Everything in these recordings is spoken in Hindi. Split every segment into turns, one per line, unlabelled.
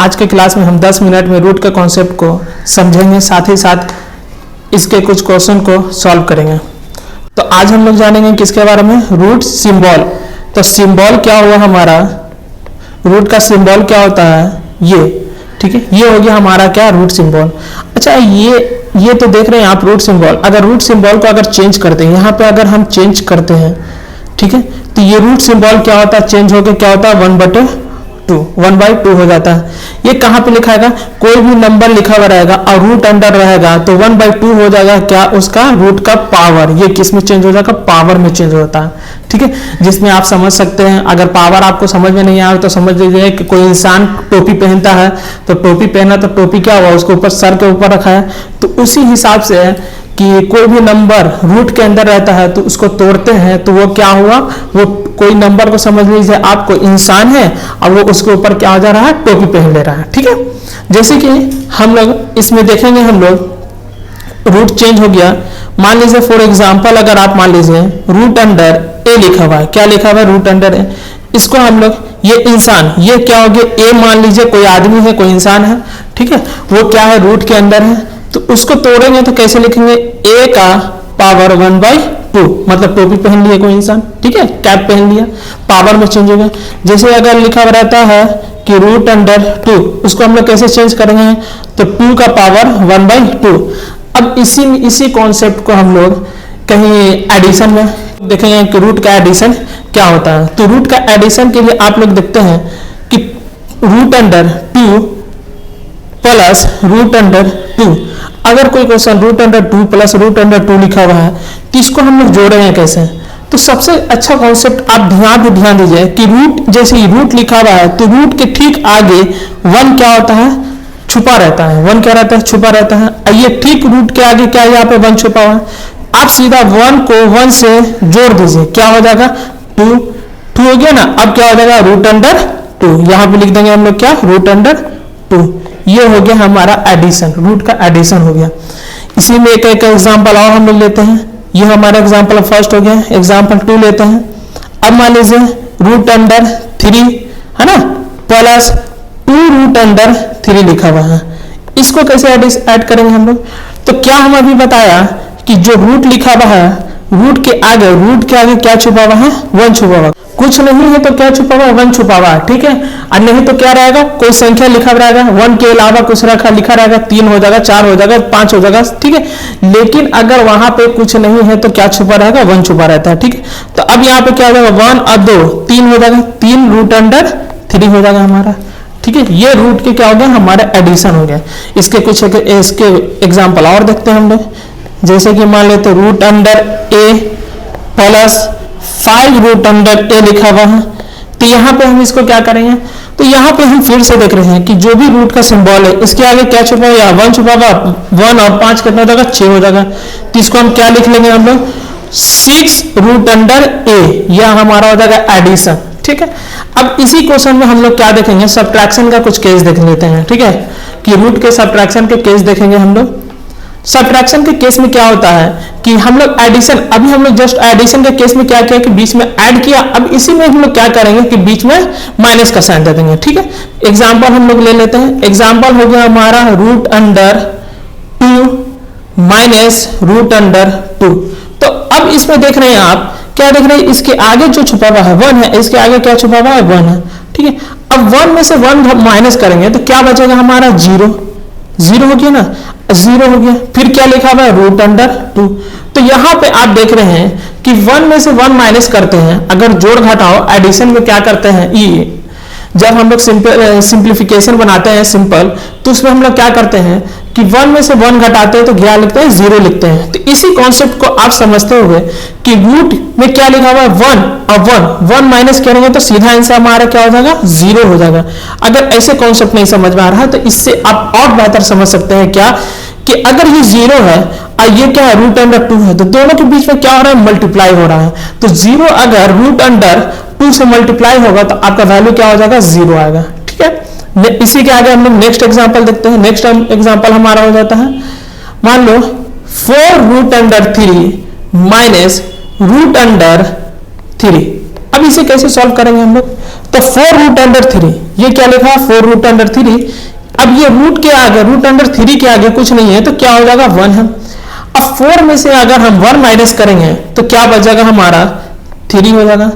आज के क्लास में हम 10 मिनट में रूट के कॉन्सेप्ट को समझेंगे, साथ ही साथ इसके कुछ क्वेश्चन को सॉल्व करेंगे। तो आज हम लोग जानेंगे किसके बारे में, रूट सिंबल। तो सिंबल क्या हुआ हमारा, रूट का सिंबल क्या होता है, ये ठीक है, ये हो गया हमारा क्या, रूट सिंबल। अच्छा ये तो देख रहे हैं आप रूट सिंबल। अगर रूट सिंबल को अगर चेंज करते हैं, यहाँ पे अगर हम चेंज करते हैं, ठीक है, तो ये रूट सिंबल क्या होता है, चेंज होकर क्या होता है 1/2 हो जाता है। ये कहाँ पे लिखा है, कोई भी नंबर लिखा हुआ रहेगा और रूट अंडर रहेगा तो 1/2 हो जाएगा क्या, उसका रूट का पावर। ये किस में चेंज हो जाएगा, पावर में चेंज होता है, ठीक है, जिसमें आप समझ सकते हैं। अगर पावर आपको समझ में नहीं आए तो समझ लीजिए कि कोई इंसान टोपी पहनता है, तो टोपी पहना तो टोपी क्या हुआ, उसके ऊपर सर के ऊपर रखा है, तो उसी हिसाब से है कि कोई भी नंबर रूट के अंदर रहता है तो उसको तोड़ते हैं तो वो क्या हुआ, वो कोई नंबर को समझ लीजिए आप कोई इंसान है और वो उसके ऊपर क्या हो जा रहा है, टोपी पहन ले रहा है, ठीक है। जैसे कि हम लोग इसमें देखेंगे, हम लोग रूट चेंज हो गया। मान लीजिए फॉर एग्जांपल अगर आप मान लीजिए रूट अंडर ए लिखा हुआ है, क्या लिखा हुआ है, रूट अंडर ए। इसको हम लोग, ये इंसान, ये क्या हो गया, ए मान लीजिए कोई आदमी है, कोई इंसान है, ठीक है, वो क्या है, रूट के अंदर है, तो उसको तोड़ेंगे तो कैसे लिखेंगे, ए का पावर 1/2, मतलब टोपी पहन लिया कोई इंसान, ठीक है, कैप पहन लिया, पावर में चेंज हो गया। जैसे अगर लिखा हुआ रहता है कि रूट अंडर 2, उसको हम लोग कैसे चेंज करेंगे, तो 2 का पावर 1/2। अब इसी कॉन्सेप्ट को हम लोग कहीं एडिशन में देखेंगे कि रूट का एडिशन क्या होता है। तो रूट का एडिशन के लिए आप लोग देखते हैं कि root under 2 plus root under 2। अगर कोई question root under 2 plus root under 2 लिखा हुआ है तो इसको हम लोग जोड़े हैं कैसे। तो सबसे अच्छा कॉन्सेप्ट आप ध्यान दीजिए कि रूट, जैसे ही रूट लिखा हुआ है तो रूट के ठीक आगे 1 क्या होता है, छुपा रहता है। 1 क्या रहता है, छुपा रहता है। ये ठीक रूट के आगे क्या है, यहाँ पे 1 छुपा हुआ है। आप सीधा 1 को 1 से जोड़ दीजिए, क्या हो जाएगा, 2 हो गया ना। अब क्या हो जाएगा, रूट अंडर 2, यहाँ पे लिख देंगे हम लोग क्या, रूट अंडर 2। ये हो गया हमारा एडिशन, रूट का एडिशन हो गया। इसी में एक एग्जांपल और हम लोग लेते हैं। ये हमारा एग्जांपल फर्स्ट हो गया, एग्जांपल 2 लेते हैं। अब मान लीजिए रूट अंडर 3 है ना, प्लस 2 रूट अंडर 3 लिखा हुआ है। इसको कैसे ऐड करेंगे हम लोग, तो क्या हम अभी बताया कि जो रूट लिखा हुआ है, रूट के आगे क्या छुपा हुआ है, 1 छुपा हुआ। कुछ नहीं है तो क्या छुपा हुआ, 1 छुपा हुआ, ठीक है। और नहीं तो क्या रहेगा, कोई संख्या लिखा रहेगा, 1 के अलावा कुछ लिखा रहेगा, 3 हो जाएगा, 4 हो जाएगा, 5 हो जाएगा, ठीक है। लेकिन अगर वहां पे कुछ नहीं है तो क्या छुपा रहेगा, 1 छुपा रहता है, ठीक है। तो अब यहाँ पे क्या हो जाएगा, 1 और 2 3 हो जाएगा, 3 रूट अंडर 3 हो जाएगा हमारा, ठीक है। ये रूट के क्या हो गया, हमारा एडिशन हो गया। इसके कुछ इसके एग्जाम्पल और देखते हैं हम लोग। जैसे कि मान लेते रूट अंडर ए प्लस 5 रूट अंडर ए लिखा हुआ है। तो यहाँ पे हम इसको क्या करेंगे, तो यहाँ पे हम फिर से देख रहे हैं कि जो भी रूट का सिंबल है इसके आगे क्या छुपा हुआ, 1 छुपा हुआ, 1 और 5 कितना हो जाएगा, 6 हो जाएगा। तो इसको हम क्या लिख लेंगे हम लोग, 6 रूट अंडर ए, यह हमारा हो जाएगा एडिशन, ठीक है। अब इसी क्वेश्चन में हम लोग क्या देखेंगे, सब्ट्रैक्शन का कुछ केस देख लेते हैं, ठीक है, कि रूट के सब्ट्रैक्शन के केस देखेंगे हम लोग। सब्ट्रैक्शन के केस में क्या होता है कि हम लोग एडिशन, अभी हम लोग जस्ट एडिशन के केस में क्या किया कि बीच में ऐड किया। अब इसी में हम लोग क्या करेंगे कि बीच में माइनस का साइन दे देंगे, ठीक है। एग्जांपल हम लोग ले लेते हैं। एग्जांपल हो गया हमारा root under 2 minus root under 2। तो अब इसमें देख रहे हैं आप, क्या देख रहे हैं, इसके आगे जो छुपा हुआ है 1 है, इसके आगे क्या छुपा हुआ है, 1 है, ठीक है। अब 1 में से 1 माइनस करेंगे तो क्या बचेगा हमारा, 0 हो गया ना, 0 हो गया। फिर क्या लिखा हुआ है, रूट अंडर 2। तो यहाँ पे आप देख रहे हैं कि 1 में से 1 माइनस करते हैं, अगर जोड़ घटाओ एडिशन में क्या करते हैं, ये जब हम लोग सिंप्लीफिकेशन बनाते हैं सिंपल, तो उसमें हम लोग क्या करते हैं कि 1 में से 1 घटाते हैं तो क्या लिखते हैं, 0 लिखते हैं। तो इसी कॉन्सेप्ट को आप समझते हुए कि रूट में क्या लिखा हुआ है, 1 और 1 माइनस करेंगे तो सीधा आंसर हमारा क्या हो जाएगा, 0 हो जाएगा। अगर ऐसे कॉन्सेप्ट नहीं समझ में आ रहा है तो इससे आप और बेहतर समझ सकते हैं क्या, कि अगर ये 0 है और ये क्या है, रूट अंडर 2 है, तो दोनों के बीच में क्या हो रहा है, मल्टीप्लाई हो रहा है। तो 0 अगर रूट अंडर 2 से मल्टीप्लाई होगा तो आपका वैल्यू क्या हो जाएगा, 0 आएगा, ठीक है। इसी के आगे हम लोग नेक्स्ट एग्जांपल देखते हैं। नेक्स्ट एग्जांपल हमारा हो जाता है, मान लो 4 root under 3 minus root under 3। अब इसे कैसे सॉल्व करेंगे हम लोग, तो 4√3, ये क्या लिखा है 4√3। अब ये रूट के आगे √3 के आगे कुछ नहीं है तो क्या हो जाएगा 1 है। अब 4 में से अगर हम 1 माइनस करेंगे तो क्या बचेगा हमारा 3 हो जाएगा,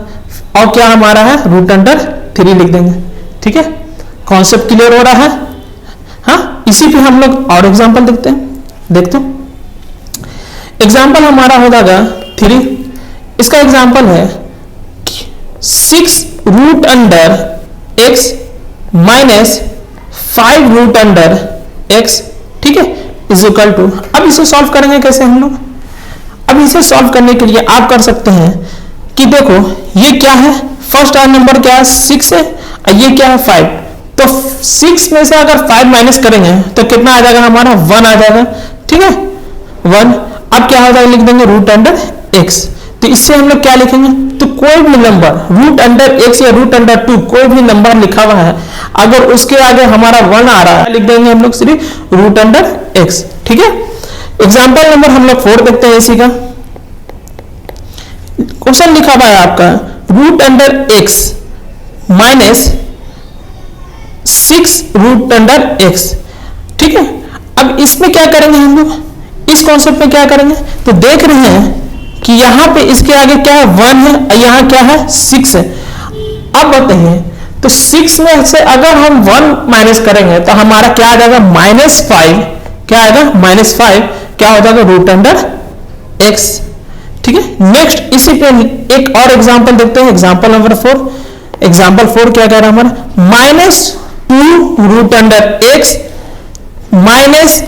और क्या हमारा है √3 लिख देंगे। ठीक है, कॉन्सेप्ट क्लियर हो रहा है। हाँ, इसी पे हम लोग और एग्जांपल देखते हैं। एग्जांपल हमारा हो जाएगा 3। इसका एग्जांपल है 6√x माइनस 5√x, ठीक है, इज इक्वल टू। अब इसे सॉल्व करेंगे कैसे हम लोग? अब इसे सॉल्व करने के लिए आप कर सकते हैं कि देखो ये क्या है, फर्स्ट नंबर क्या है 6 है, और ये क्या है 5। तो 6 में से अगर 5 माइनस करेंगे तो कितना आ जाएगा हमारा 1 आ जाएगा। ठीक है, 1। अब क्या हो जाएगा, लिख देंगे √x। तो इससे हम लोग क्या लिखेंगे, तो कोई भी नंबर √x या √2 कोई भी नंबर लिखा हुआ है, अगर उसके आगे हमारा 1 आ रहा है लिख देंगे हम लोग सिर्फ √x। ठीक है, एग्जाम्पल नंबर हम लोग 4 देखते हैं। इसी का क्वेश्चन लिखा हुआ है आपका √x माइनस 6√x। ठीक है, अब इसमें क्या करेंगे हम लोग, इस कॉन्सेप्ट में क्या करेंगे, तो देख रहे हैं कि यहाँ पे इसके आगे क्या है 1 है, और यहाँ क्या है 6 है। अब बताइए, तो 6 में से अगर हम 1 माइनस करेंगे तो हमारा क्या आ जाएगा -5, क्या आएगा -5, क्या हो जाएगा √x। ठीक है, नेक्स्ट इसी पे एक और एग्जांपल देखते हैं, एग्जांपल नंबर 4। एग्जांपल 4 क्या कह रहा है हमारा, -2√x minus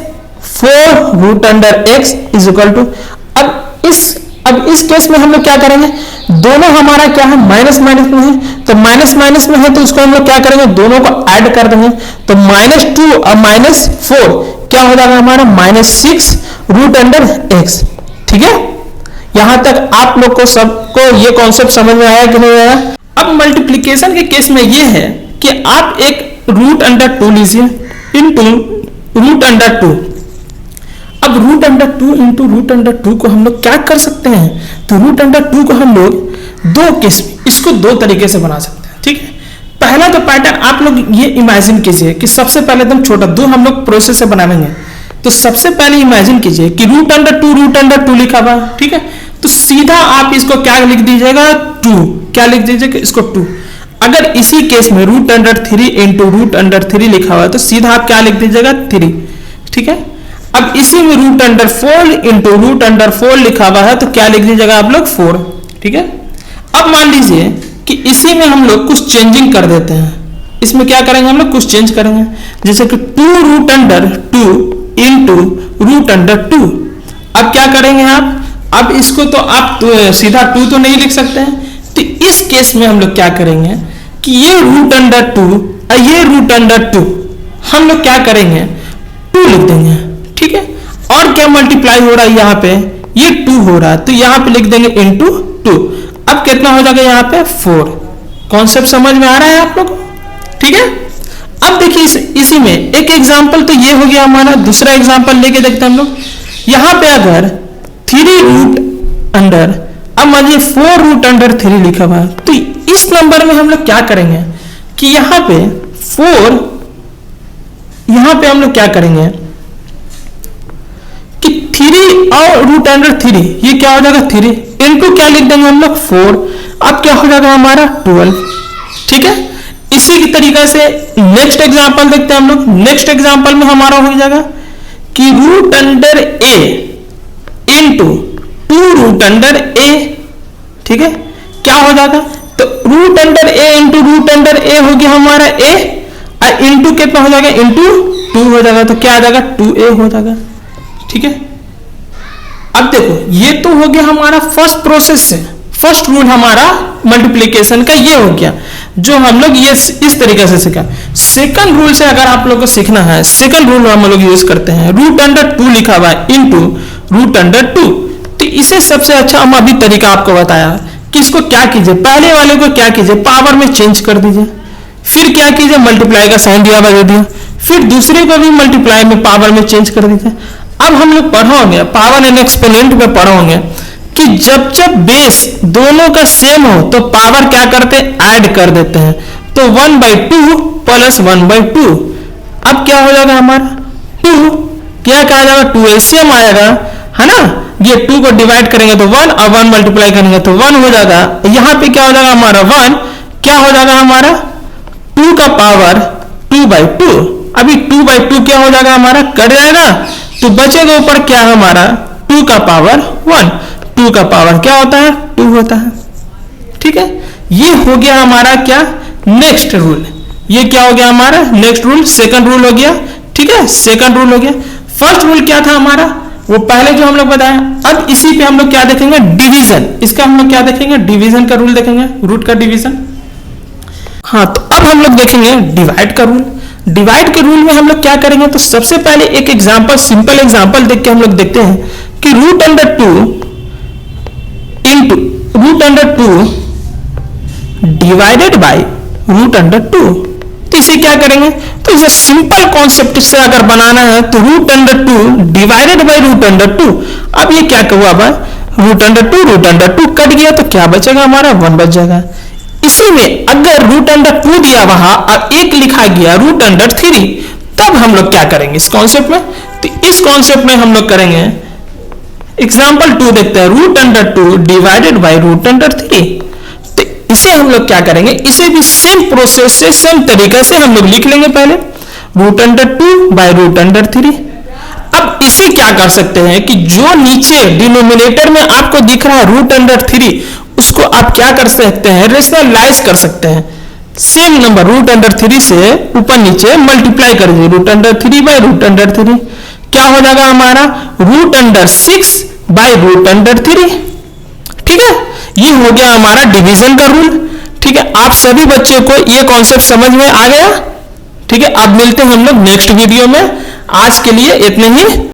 4√x is equal to. अब इस केस में हम लोग क्या करेंगे, दोनों हमारा क्या है माइनस माइनस में है, तो माइनस माइनस में है तो इसको हम लोग क्या करेंगे, दोनों को ऐड कर देंगे। तो -2 और -4 क्या हो जाएगा हमारा -6√x। ठीक है, यहां तक आप लोग को सबको ये कॉन्सेप्ट समझ में आया कि नहीं आया? अब मल्टीप्लीकेशन के केस में ये है कि आप एक √2 लीजिए इंटू √2। अब √2 इंटू √2 को हम लोग क्या कर सकते हैं, तो √2 को हम लोग दो केस इसको दो तरीके से बना सकते हैं। ठीक है, पहला तो पैटर्न आप लोग ये इमेजिन कीजिए कि सबसे पहले एकदम छोटा दो हम लोग प्रोसेस से बनाएंगे। तो सबसे पहले इमेजिन कीजिए कि √2 लिखा हुआ। ठीक है, तो सीधा आप इसको क्या लिख दीजिएगा 2, क्या लिख दीजिएगा इसको 2। अगर इसी केस में √3 इंटू √3 लिखा हुआ है तो सीधा आप क्या लिख दीजिएगा 3। ठीक है, अब इसी में √4 इंटू √4 लिखा हुआ है तो क्या लिख दीजिएगा आप लोग 4। ठीक है, अब मान लीजिए कि इसी में हम लोग कुछ चेंजिंग कर देते हैं। इसमें क्या करेंगे हम लोग, कुछ चेंज करेंगे, जैसे कि 2√2 इंटू √2। अब क्या करेंगे आप, अब इसको तो आप सीधा 2 तो नहीं लिख सकते हैं, तो इस केस में हम लोग क्या करेंगे कि ये √2 और ये √2 हम लोग क्या करेंगे 2 लिख देंगे। ठीक है, और क्या मल्टीप्लाई हो रहा है यहाँ पे, ये 2 हो रहा है तो यहाँ पे लिख देंगे इंटू 2। अब कितना हो जाएगा यहाँ पे 4। कॉन्सेप्ट समझ में आ रहा है आप लोग को? ठीक है, अब देखिए इसी में एक एग्जांपल तो ये हो गया हमारा। दूसरा एग्जांपल लेके देखते हैं हम लोग। यहाँ पे अगर 3√, अब मानिए 4√3 लिखा हुआ है, तो इस नंबर में हम लोग क्या करेंगे कि यहाँ पे 4, यहाँ पे हम लोग क्या करेंगे कि 3 और √3 ये क्या हो जाएगा 3 इनटू क्या लिख देंगे हम लोग 4। अब क्या हो जाएगा हमारा 12। ठीक है, इसी की तरीके से नेक्स्ट एग्जांपल देखते हैं हम लोग। नेक्स्ट एग्जांपल में हमारा हो जाएगा कि √a इंटू 2√a। ठीक है, क्या हो जाएगा, तो √a इंटू √a हो गया हमारा a, और इंटू कितना हो जाएगा इंटू 2 हो जाएगा, तो क्या आ जाएगा 2a हो जाएगा। ठीक है, अब देखो ये तो हो गया हमारा फर्स्ट प्रोसेस से, फर्स्ट रूल हमारा मल्टीप्लिकेशन का ये हो गया जो हम लोग ये इस तरीके से सीखा। सेकंड रूल से अगर आप लोग को सीखना है, सेकंड रूल हम लोग यूज करते हैं, √2 लिखा हुआ है इंटू √2। तो इसे सबसे अच्छा हम अभी तरीका आपको बताया कि इसको क्या कीजिए, पहले वाले को क्या कीजिए पावर में चेंज कर दीजिए, फिर क्या कीजिए मल्टीप्लाई का साइन दिया हुआ दिया, फिर दूसरे को भी मल्टीप्लाई में पावर में चेंज कर दीजिए। अब हम लोग पढ़ोगे पावर एंड एक्सपोनेंट में पढ़ोगे कि जब जब बेस दोनों का सेम हो तो पावर क्या करते हैं, ऐड कर देते हैं। तो 1/2 प्लस 1/2, अब क्या हो जाएगा हमारा 2, क्या कहा जाएगा 2 एलसीएम आएगा, है ना। ये 2 को डिवाइड करेंगे तो 1 और 1 मल्टीप्लाई करेंगे तो 1 हो जाएगा। यहाँ पे क्या हो जाएगा हमारा 1, क्या हो जाएगा हमारा 2 का पावर 2/2। अभी 2/2 क्या हो जाएगा हमारा, कट जाएगा, तो बचेगा ऊपर क्या हमारा 2 का पावर 1। 2 का पावर क्या होता है, 2 होता है। ठीक है, ये हो गया हमारा क्या, नेक्स्ट रूल। ये क्या हो गया हमारा नेक्स्ट रूल, सेकंड रूल हो गया। ठीक है, सेकंड रूल हो गया। फर्स्ट रूल क्या था हमारा, वो पहले जो हम लोग बताया। अब इसी पे हम लोग क्या देखेंगे, डिवीजन। इसका हम लोग क्या देखेंगे, डिवीजन का रूल देखेंगे, रूट का डिवीजन। हाँ, तो अब हम लोग देखेंगे डिवाइड का रूल। डिवाइड के रूल में हम लोग क्या करेंगे, तो सबसे पहले एक एग्जांपल, सिंपल एग्जांपल देख के हम लोग देखते हैं कि √2 इंटू √2 डिवाइडेड बाय √2। तो इसे क्या करेंगे, तो इसे सिंपल कॉन्सेप्ट से अगर बनाना है तो √2 डिवाइडेड बाय √2। अब ये क्या हुआ बा, √2 कट गया तो क्या बचेगा हमारा 1 बच जाएगा। इसी में अगर √2 दिया वहां और एक लिखा गया √3, तब हम लोग क्या करेंगे इस कॉन्सेप्ट में, तो इस कॉन्सेप्ट में हम लोग करेंगे एग्जांपल 2 देखते हैं, √2 डिवाइडेड बाय √3। तो इसे हम लोग क्या करेंगे, इसे भी सेम प्रोसेस से, सेम तरीके से हम लोग लिख लेंगे पहले √2 बाय √3। अब इसे क्या कर सकते हैं कि जो नीचे डिनोमिनेटर में आपको दिख रहा है √3, उसको आप क्या कर सकते हैं, रेशनलाइज कर सकते हैं। सेम नंबर √3 से ऊपर नीचे मल्टीप्लाई कर दीजिए, √3 बाय √3 क्या हो जाएगा हमारा √6 बाय √3। ठीक है, ये हो गया हमारा डिवीजन का रूल। ठीक है, आप सभी बच्चों को ये कॉन्सेप्ट समझ में आ गया। ठीक है, अब मिलते हैं हम लोग नेक्स्ट वीडियो में। आज के लिए इतने ही।